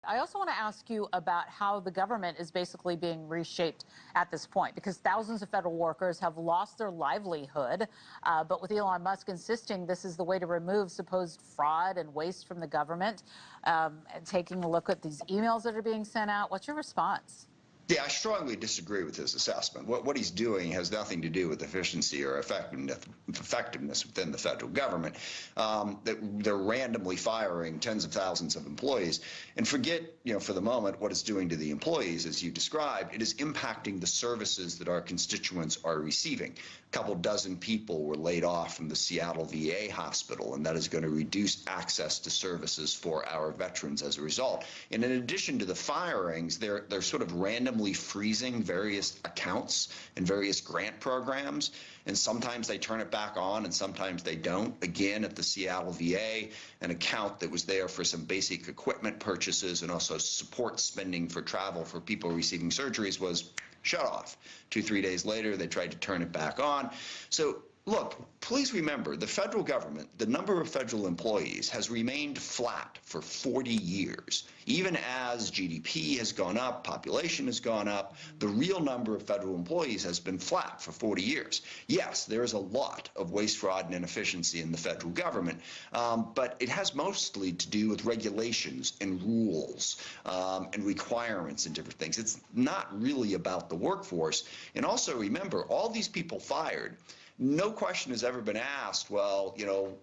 I also want to ask you about how the government is basically being reshaped at this point, because thousands of federal workers have lost their livelihood. But with Elon Musk insisting this is the way to remove supposed fraud and waste from the government, and taking a look at these emails that are being sent out, what's your response? Yeah, I strongly disagree with his assessment. What he's doing has nothing to do with efficiency or effectiveness within the federal government. That they're randomly firing tens of thousands of employees, and forget, for the moment what it's doing to the employees, as you described. It is impacting the services that our constituents are receiving. A couple dozen people were laid off from the Seattle VA hospital, and that is going to reduce access to services for our veterans as a result. And in addition to the firings, they're sort of randomly freezing various accounts and various grant programs, and sometimes they turn it back on and sometimes they don't. Again, at the Seattle VA, an account that was there for some basic equipment purchases and also support spending for travel for people receiving surgeries was shut off. 2-3 days later, they tried to turn it back on. So look, please remember, the federal government, the number of federal employees has remained flat for 40 years. Even as GDP has gone up, population has gone up, the real number of federal employees has been flat for 40 years. Yes, there is a lot of waste, fraud, and inefficiency in the federal government, but it has mostly to do with regulations and rules and requirements and different things. It's not really about the workforce. And also remember, all these people fired, no question has ever been asked, well,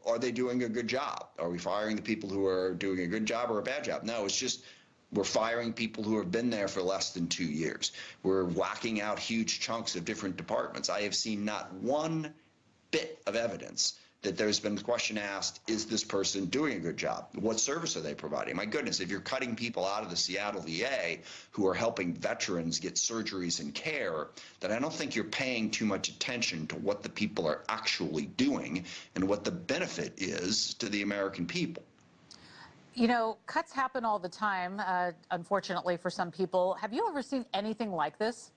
are they doing a good job? Are we firing the people who are doing a good job or a bad job? No, it's just we're firing people who have been there for less than 2 years. We're whacking out huge chunks of different departments. I have seen not one bit of evidence that there's been the question asked, is this person doing a good job? What service are they providing? My goodness, if you're cutting people out of the Seattle VA who are helping veterans get surgeries and care, then I don't think you're paying too much attention to what the people are actually doing and what the benefit is to the American people. Cuts happen all the time, unfortunately for some people. Have you ever seen anything like this?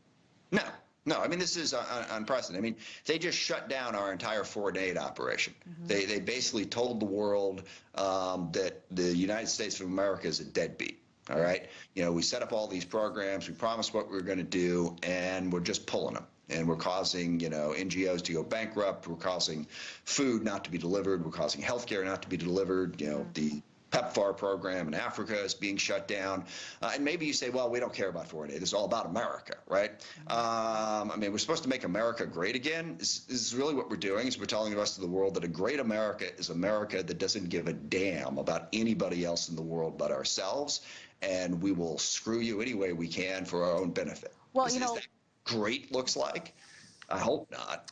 No. No, I mean, this is unprecedented. I mean, they just shut down our entire foreign aid operation. They basically told the world that the United States of America is a deadbeat. All right. We set up all these programs. We promised what we were going to do, and we're just pulling them. And we're causing, NGOs to go bankrupt. We're causing food not to be delivered. We're causing healthcare not to be delivered. The PEPFAR program in Africa is being shut down. And maybe you say, well, we don't care about foreign aid. It's all about America, right? I mean, we're supposed to make America great again. This is really what we're doing, is we're telling the rest of the world that a great America is America that doesn't give a damn about anybody else in the world but ourselves. And we will screw you any way we can for our own benefit. Well, is that great looks like? I hope not.